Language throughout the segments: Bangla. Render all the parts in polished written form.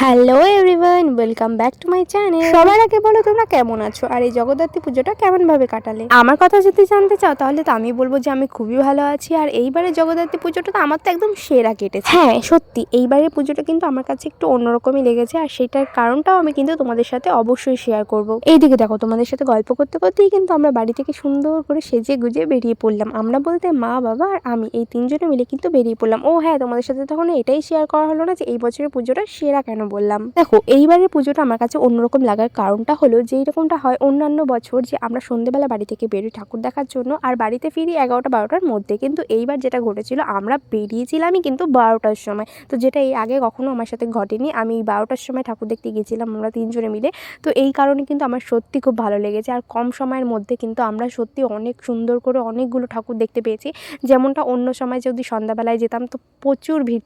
Hello everyone, welcome back to my channel. সবার আগে বলো তোমরা কেমন আছো আর এই জগদ্ধাত্রী পুজোটা কেমন ভাবে কাটালে। আমার কথা যদি জানতে চাও তাহলে তো আমি বলবো যে আমি খুবই ভালো আছি। আর এইবারে জগদ্ধাত্রী পুজোটা তো আমার তো একদম সেরা কেটেছে। হ্যাঁ সত্যি এইবারের পুজোটা কিন্তু আমার কাছে একটু অন্যরকমই লেগেছে, আর সেটার কারণটাও আমি কিন্তু তোমাদের সাথে অবশ্যই শেয়ার করব। এইদিকে দেখো, তোমাদের সাথে গল্প করতে করতেই কিন্তু আমরা বাড়ি থেকে সুন্দর করে সেজে গুজে বেরিয়ে পড়লাম। আমরা বলতে মা, বাবা আর আমি এই তিনজনে মিলে কিন্তু বেরিয়ে পড়লাম। ও হ্যাঁ, তোমাদের সাথে তখন এটাই শেয়ার করা হলো না যে এই বছরের পুজোটা সেরা কেন বললাম। দেখো এইবারের পুজোটা আমার কাছে অন্যরকম লাগার কারণটা হলো যে এরকমটা হয় অন্যান্য বছর যে আমরা সন্ধ্যেবেলা বাড়ি থেকে বেরোই ঠাকুর দেখার জন্য, আর বাড়িতে ফিরি 11টা-12টার মধ্যে। কিন্তু এইবার যেটা ঘটেছিল, আমরা বেরিয়েছিলামই কিন্তু 12টার সময়। তো যেটা এই আগে কখনো আমার সাথে ঘটেনি। আমি 12টার সময় ঠাকুর দেখতে গেছিলাম আমরা তিনজনে মিলে। তো এই কারণে কিন্তু আমার সত্যি খুব ভালো লেগেছে। আর কম সময়ের মধ্যে কিন্তু আমরা সত্যি অনেক সুন্দর করে অনেকগুলো ঠাকুর দেখতে পেয়েছি। যেমনটা অন্য সময় যদি সন্ধ্যাবেলায় যেতাম তো প্রচুর ভিড়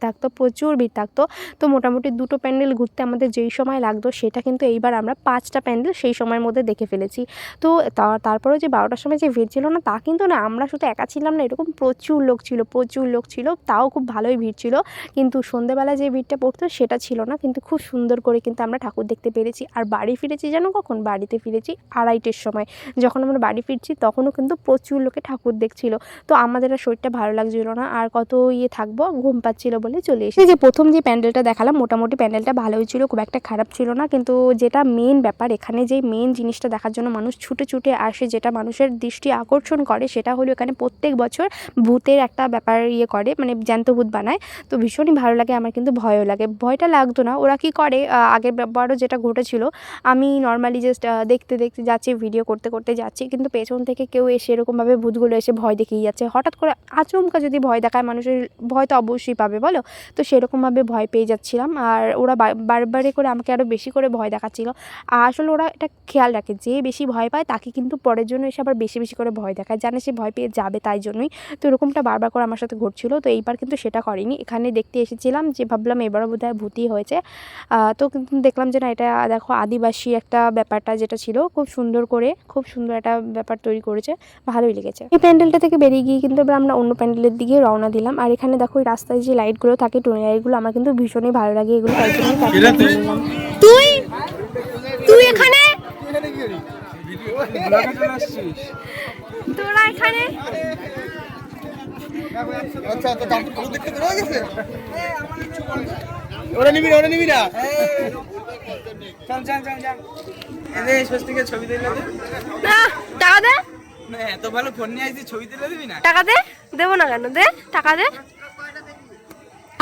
থাকতো। তো মোটামুটি দুটো প্যান্ডেল ঘুরতে আমাদের যেই সময় লাগতো সেটা কিন্তু এইবার আমরা 5টা প্যান্ডেল সেই সময়ের মধ্যে দেখে ফেলেছি। তো তারপরেও যে 12টার সময় যে ভিড় ছিল না তা কিন্তু না, আমরা শুধু একা ছিলাম না, এরকম প্রচুর লোক ছিল, তাও খুব ভালোই ভিড় ছিল। কিন্তু সন্ধ্যেবেলা যে ভিড়টা পড়তো সেটা ছিল না, কিন্তু খুব সুন্দর করে কিন্তু আমরা ঠাকুর দেখতে পেরেছি। আর বাড়ি ফিরেছি জানো কখন? বাড়িতে ফিরেছি 2:30-র সময়। যখন আমরা বাড়ি ফিরছি তখনও কিন্তু প্রচুর লোকে ঠাকুর দেখছিল। তো আমাদের আর শরীরটা ভালো লাগছিল না, আর কত থাকবো, ঘুম পাচ্ছিল বলে চলে এসেছি। যে প্রথম যে প্যান্ডেলটা দেখালাম মোটামুটি প্যান্ডেলটা ভালোই ছিল, খুব একটা খারাপ ছিল না। কিন্তু যেটা মেন ব্যাপার, এখানে যে মেন জিনিসটা দেখার জন্য মানুষ ছুটে আসে, যেটা মানুষের দৃষ্টি আকর্ষণ করে, সেটা হলো এখানে প্রত্যেক বছর ভূতের একটা ব্যাপার করে, মানে জ্যান্ত ভূত বানায়। তো ভীষণই ভালো লাগে আমার, কিন্তু ভয়ও লাগে। ভয়টা লাগতো না, ওরা কি করে আগের বারও যেটা ঘটেছিল, আমি নর্মালি জাস্ট দেখতে যাচ্ছি, ভিডিও করতে যাচ্ছি, কিন্তু পেছন থেকে কেউ এসে এরকমভাবে ভূতগুলো এসে ভয় দেখিয়ে যাচ্ছে। হঠাৎ করে আচমকা যদি ভয় দেখায়, মানুষের ভয় তো অবশ্যই পাবে বলো। তো সেরকমভাবে ভয় পেয়ে যাচ্ছিলাম, আর ওরা বারবারে করে আমাকে আরও বেশি করে ভয় দেখাচ্ছিল। আসলে ওরা এটা খেয়াল রাখে, যে বেশি ভয় পায় তাকে কিন্তু পরের জন্য এসে আবার বেশি করে ভয় দেখায়, জানে সে ভয় পেয়ে যাবে তাই জন্যই। তো এরকমটা বারবার করে আমার সাথে ঘটছিল। তো এইবার কিন্তু সেটা করেনি, এখানে দেখতে এসেছিলাম যে ভাবলাম এবারও বোধহয় ভূতই হয়েছে। তো কিন্তু দেখলাম যে না, এটা দেখো আদিবাসী একটা ব্যাপারটা যেটা ছিল, খুব সুন্দর একটা ব্যাপার তৈরি করেছে, ভালোই লেগেছে। এই প্যান্ডেলটা থেকে বেরিয়ে গিয়ে কিন্তু এবার আমরা অন্য প্যান্ডেলের দিকে রওনা দিলাম। আর এখানে দেখো এই রাস্তায় যে লাইটগুলো থাকে, টুনি লাইটগুলো, আমার কিন্তু ভীষণই ভালো লাগে এগুলো, তাই জন্য ক্যাপচার করে নিলাম। তুই এখানে, তোরা এখানে ওরা নিবি না এদের স্বস্তিকে ছবি দিলে না, টাকা দে। না, এত ভালো ফোন নিয়ে আসছি, ছবি দিলে দিবি না? টাকা দে। দেবো না কেন? দে, টাকা দে।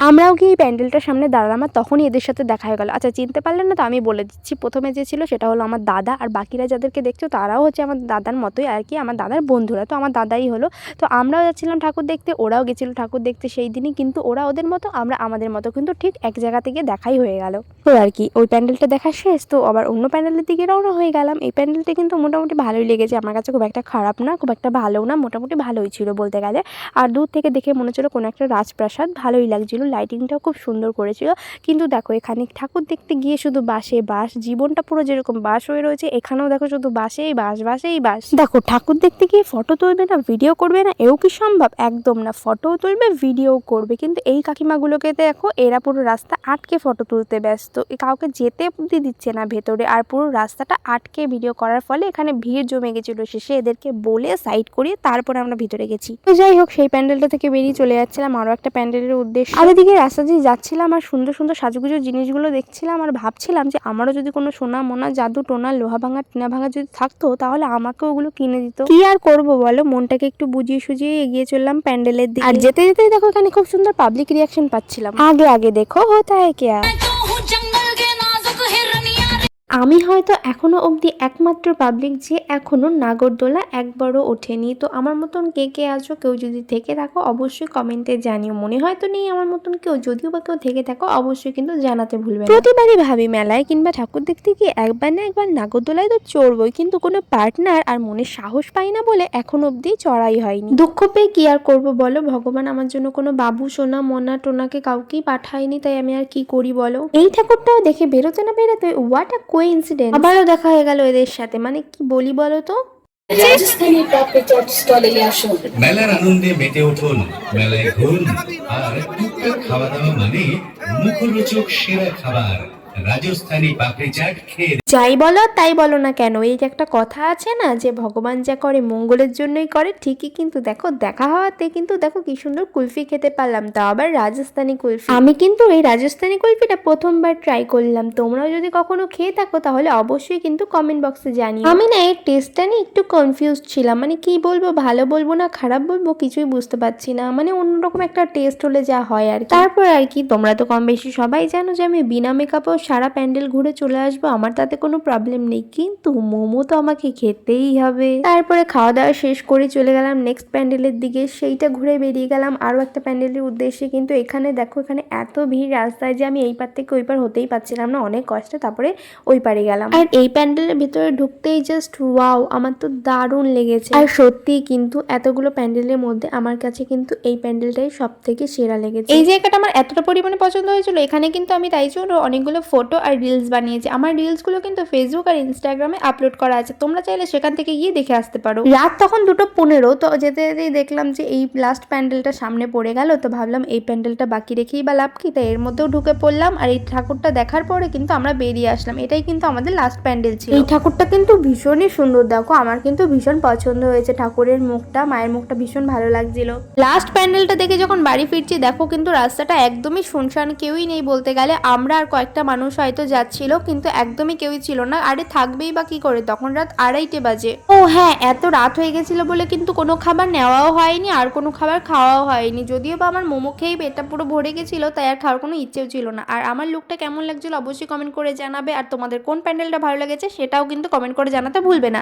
আমরাও গিয়ে এই প্যান্ডেলটার সামনে দাঁড়ালাম, আর তখনই এদের সাথে দেখা হয়ে গেল। আচ্ছা চিনতে পারলেন না তো? আমি বলে দিচ্ছি, প্রথমে যে ছিল সেটা হলো আমার দাদা, আর বাকিরা যাদেরকে দেখছো তারাও হচ্ছে আমার দাদার মতোই আর কি, আমার দাদার বন্ধুরা। তো আমার দাদাই হলো। তো আমরাও যাচ্ছিলাম ঠাকুর দেখতে, ওরাও গেছিলো ঠাকুর দেখতে সেই দিনই, কিন্তু ওরা ওদের মতো, আমরা আমাদের মতো, কিন্তু ঠিক এক জায়গা থেকে দেখাই হয়ে গেল। তো আর কি, ওই প্যান্ডেলটা দেখা শেষ, তো আবার অন্য প্যান্ডেলের দিকে রওনা হয়ে গেলাম। এই প্যান্ডেলটা কিন্তু মোটামুটি ভালোই লেগেছে আমার কাছে, খুব একটা খারাপ না, খুব একটা ভালোও না, মোটামুটি ভালোই ছিল বলতে গেলে। আর দূর থেকে দেখে মনে হচ্ছিল কোনো একটা রাজপ্রাসাদ, ভালোই লাগছিল, লাইটিংটাও খুব সুন্দর করেছিল। কিন্তু দেখো এখানে ঠাকুর দেখতে গিয়ে শুধু বাস, জীবনটা পুরো যেরকম বাস হয়ে রয়েছে, এখানেও দেখো শুধু বাসেই বাস। দেখো ঠাকুর দেখতে গিয়ে ফটো তুলবে না, ভিডিও করবে না, এও কি সম্ভব? একদম না, ফটোও তুলবে, ভিডিও করবে। কিন্তু এই কাকিমাগুলোকে দেখো, এরা পুরো রাস্তা আটকে ফটো তুলতে ব্যস্ত, কাউকে যেতে অবধি দিচ্ছে না ভেতরে, আর পুরো রাস্তাটা আটকে ভিডিও করার ফলে এখানে ভিড় জমে গেছিল। শেষে এদেরকে বলে সাইড করিয়ে তারপরে আমরা ভিতরে গেছি। তো যাই হোক, সেই প্যান্ডেলটা থেকে বেরিয়ে চলে যাচ্ছিলাম আরও একটা প্যান্ডেলের উদ্দেশ্যে। আর এদিকে রাস্তা দিয়ে যাচ্ছিলাম আর সুন্দর সাজুগুজো জিনিসগুলো দেখছিলাম, আর ভাবছিলাম যে আমারও যদি কোনো সোনা মোনা জাদু টোনা লোহা ভাঙা টিনা ভাঙা যদি থাকতো তাহলে আমাকে ওগুলো কিনে দিত। কি আর করবো বলো, মনটাকে একটু বুঝিয়ে সুজিয়ে এগিয়ে চললাম প্যান্ডেলের দিকে। আর যেতে দেখো এখানে খুব সুন্দর পাবলিক রিয়াকশন পাচ্ছিলাম। আগে দেখো হোতা হ্যায় ক্যা। আমি হয়তো এখনো অবধি একমাত্র পাবলিক যে এখনো নাগরদোলা একবারও ওঠেনি। তো আমার মতন কে আছো, কেউ যদি থেকে থাকো অবশ্যই কমেন্টে জানিও। মনে হয়তো নেই আমার মতন কেউ, যদিও বা কেউ থেকে থাকো অবশ্যই কিন্তু জানাতে ভুলবে না। প্রতিবারই ভাবি মেলায় কিংবা ঠাকুর দেখতে গিয়ে একবার না একবার নাগরদোলায় তো চড়বই, কিন্তু কোনো পার্টনার আর মনে সাহস পাই না বলে এখন অবধি চড়াই হয়নি। দুঃখ পেয়ে কি আর করবো বলো, ভগবান আমার জন্য কোনো বাবু সোনা মোনা টোনাকে কাউকেই পাঠায়নি, তাই আমি আর কি করি বলো। এই ঠাকুরটাও দেখে বেরোতে না বেরোতে হোয়াট আ কোইন্সিডেন্স, আবারও দেখা হয়ে গেল এদের সাথে। মানে কি বলি বলো তো। রাজস্থানী টপ স্টলে আসুন, মেলার আনন্দে মেতে উঠুন, মেলায় ঘুরুন, আর টুকটাক খাওয়া দাওয়া মানে মুখরোচক সেরা খাবার। রাজস্থানি পাপড়ি চাট খেয়ে যাই বলো আর তাই বলো না কেন, এই যে একটা কথা আছে না যে ভগবান যা করে মঙ্গলের জন্যই করে, ঠিকই কিন্তু দেখো দেখা হওয়াতে কিন্তু দেখো কি সুন্দর কুলফি খেতে পারলাম, তাও আবার রাজস্থানি কুলফি। আমি কিন্তু এই রাজস্থানি কুলফিটা প্রথমবার ট্রাই করলাম, তোমরাও যদি কখনো খেয়ে থাকো তাহলে অবশ্যই কিন্তু কমেন্ট বক্সে জানিও। আমি না এর টেস্টটা নিয়ে একটু কনফিউজ ছিলাম, মানে কি বলবো, ভালো বলবো না খারাপ বলবো কিছুই বুঝতে পারছি না, মানে অন্যরকম একটা টেস্ট হলে যা হয় আর কি। তারপর আর কি তোমরা তো কম বেশি সবাই জানো যে আমি বিনা মেকআপেও সারা প্যান্ডেল ঘুরে চলে আসবো, আমার তাতে কোনো প্রবলেম নেই, কিন্তু মোমো তো আমাকে খেতেই হবে। তারপরে খাওয়া দাওয়া শেষ করে চলে গেলাম নেক্সট প্যান্ডেলের দিকে, সেইটা ঘুরে বেরিয়ে গেলাম আরো একটা প্যান্ডেলের উদ্দেশ্যে। কিন্তু এখানে দেখো এখানে এত ভিড় রাস্তায় যে আমি এই পার থেকে ওই পার হতেই পারছিলাম না, অনেক কষ্টে তারপরে ওই পারে গেলাম। আর এই প্যান্ডেলের ভিতরে ঢুকতেই জাস্ট ওয়াও, আমার তো দারুণ লেগেছে। আর সত্যি কিন্তু এতগুলো প্যান্ডেলের মধ্যে আমার কাছে কিন্তু এই প্যান্ডেলটাই সব থেকে সেরা লেগেছে। এই জায়গাটা আমার এতটা পরিমাণে পছন্দ হয়েছিল, এখানে কিন্তু আমি তাই জন্য অনেকগুলো ফটো আর রিলস বানিয়েছি। আমার রিলসগুলো কিন্তু ফেসবুক আর ইনস্টাগ্রামে আপলোড করা আছে, তোমরা চাইলে সেখান থেকে গিয়ে দেখে আসতে পারো। রাত তখন 2:15, তো যেতে যেতেই দেখলাম যে এই লাস্ট প্যান্ডেলটা সামনে পড়ে গেল, তো ভাবলাম এই প্যান্ডেলটা বাকি রেখেই বা লাভ কি, তাই এর মধ্যেও ঢুকে পড়লাম। আর এই ঠাকুরটা দেখার পরে কিন্তু আমরা বেরিয়ে আসলাম, এটাই কিন্তু আমাদের লাস্ট প্যান্ডেল ছিল। এই ঠাকুরটা কিন্তু ভীষণই সুন্দর, দেখো আমার কিন্তু ভীষণ পছন্দ হয়েছে ঠাকুরের মুখটা, মায়ের মুখটা ভীষণ ভালো লাগছিল। লাস্ট প্যান্ডেলটা দেখে যখন বাড়ি ফিরছি দেখো কিন্তু রাস্তাটা একদমই শুনশান, কেউই নেই বলতে গেলে, আমরা আর কয়েকটা মানুষ হয়তো যাচ্ছিল কিন্তু একদমই কেউই ছিল না। আরে থাকবেই বা কি করে, তখন রাত 2:30 বাজে। ও হ্যাঁ, এত রাত হয়ে গেছিল বলে কিন্তু কোনো খাবার নেওয়াও হয়নি আর কোনো খাবার খাওয়াও হয়নি, যদিও বা আমার মোমো খেয়েই পেটটা পুরো ভরে গেছিল, তাই আর খাওয়ার কোনো ইচ্ছেও ছিল না। আর আমার লুকটা কেমন লাগছিল অবশ্যই কমেন্ট করে জানাবে, আর তোমাদের কোন প্যান্ডেলটা ভালো লেগেছে সেটাও কিন্তু কমেন্ট করে জানাতে ভুলবে না।